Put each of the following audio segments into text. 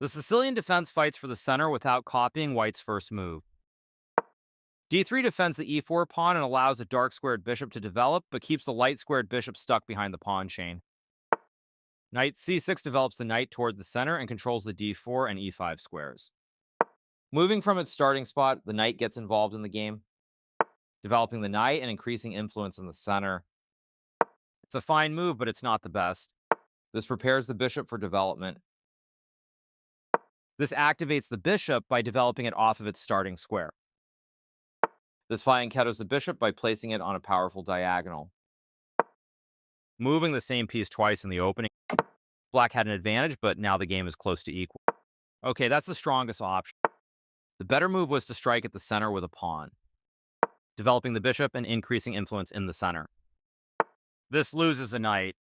The Sicilian defense fights for the center without copying white's first move. D3 defends the e4 pawn and allows a dark squared bishop to develop, but keeps the light squared bishop stuck behind the pawn chain. Knight c6 develops the knight toward the center and controls the d4 and e5 squares. Moving from its starting spot, the knight gets involved in the game, developing the knight and increasing influence in the center. It's a fine move, but it's not the best. This prepares the bishop for development. This activates the bishop by developing it off of its starting square. This fianchettos the bishop by placing it on a powerful diagonal. Moving the same piece twice in the opening. Black had an advantage, but now the game is close to equal. Okay, that's the strongest option. The better move was to strike at the center with a pawn, developing the bishop and increasing influence in the center. This loses a knight.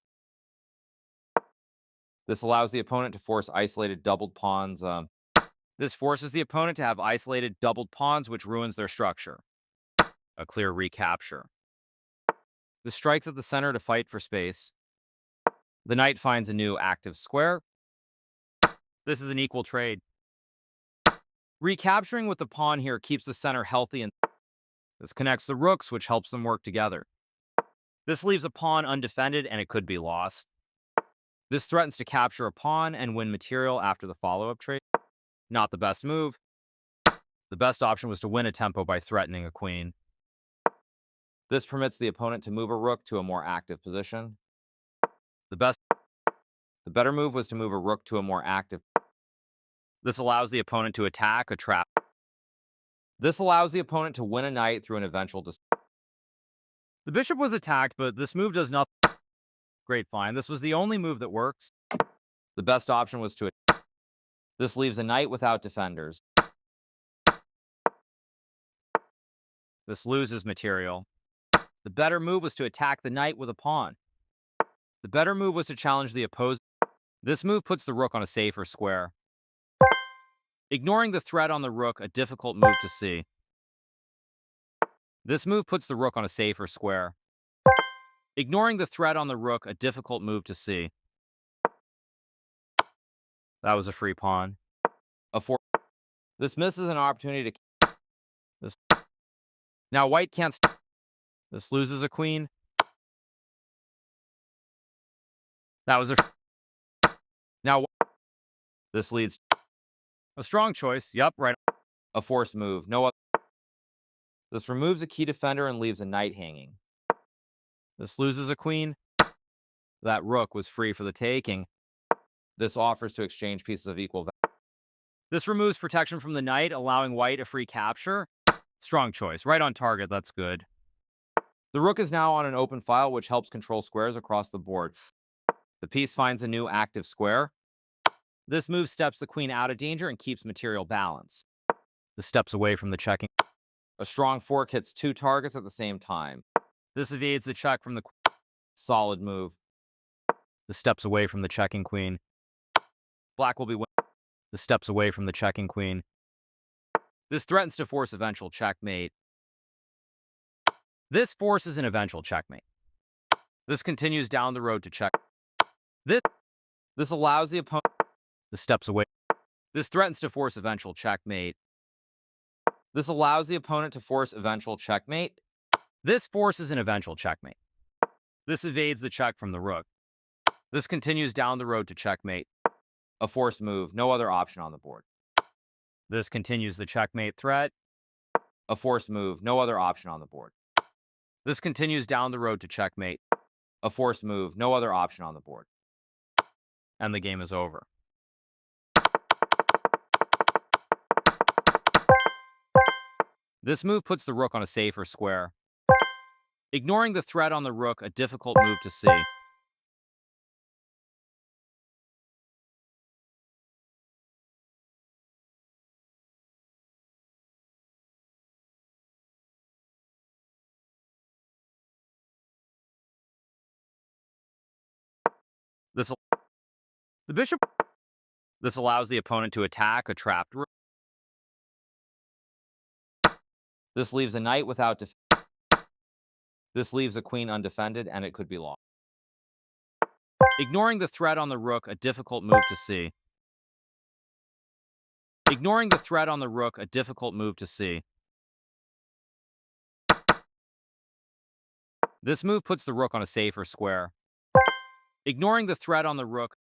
This allows the opponent to force isolated doubled pawns. This forces the opponent to have isolated doubled pawns, which ruins their structure. A clear recapture. This strikes at the center to fight for space. The knight finds a new active square. This is an equal trade. Recapturing with the pawn here keeps the center healthy, and this connects the rooks, which helps them work together. This leaves a pawn undefended, and it could be lost. This threatens to capture a pawn and win material after the follow-up trade. Not the best move. The best option was to win a tempo by threatening a queen. This permits the opponent to move a rook to a more active position. The better move was to move a rook to a more active. This allows the opponent to attack a trap. This allows the opponent to win a knight through an eventual The bishop was attacked, but this move does nothing. Great find. This was the only move that works. The best option was to. This leaves a knight without defenders. This loses material. The better move was to attack the knight with a pawn. The better move was to challenge the opposing. This move puts the rook on a safer square. Ignoring the threat on the rook, a difficult move to see. This move puts the rook on a safer square. Ignoring the threat on the rook, a difficult move to see. That was a free pawn. This misses an opportunity to. This. Now white can't. This loses a queen. That was a. Now. This leads. A strong choice. Yup, right. A forced move. No other. This removes a key defender and leaves a knight hanging. This loses a queen. That rook was free for the taking. This offers to exchange pieces of equal value. This removes protection from the knight, allowing white a free capture. Strong choice. Right on target. That's good. The rook is now on an open file, which helps control squares across the board. The piece finds a new active square. This move steps the queen out of danger and keeps material balance. The steps away from the checking. A strong fork hits two targets at the same time. This evades the check from the solid move. The steps away from the checking queen. Black will be the steps away from the checking queen. This threatens to force eventual checkmate. This forces an eventual checkmate. This continues down the road to check. This allows the opponent. The steps away. This threatens to force eventual checkmate. This allows the opponent to force eventual checkmate. This forces an eventual checkmate. This evades the check from the rook. This continues down the road to checkmate. A forced move. No other option on the board. This continues the checkmate threat. A forced move. No other option on the board. This continues down the road to checkmate. A forced move. No other option on the board. And the game is over. This move puts the rook on a safer square. Ignoring the threat on the rook, a difficult move to see. The bishop. This allows the opponent to attack a trapped rook. This leaves a knight without defense. This leaves a queen undefended, and it could be lost. Ignoring the threat on the rook, a difficult move to see. Ignoring the threat on the rook, a difficult move to see. This move puts the rook on a safer square. Ignoring the threat on the rook,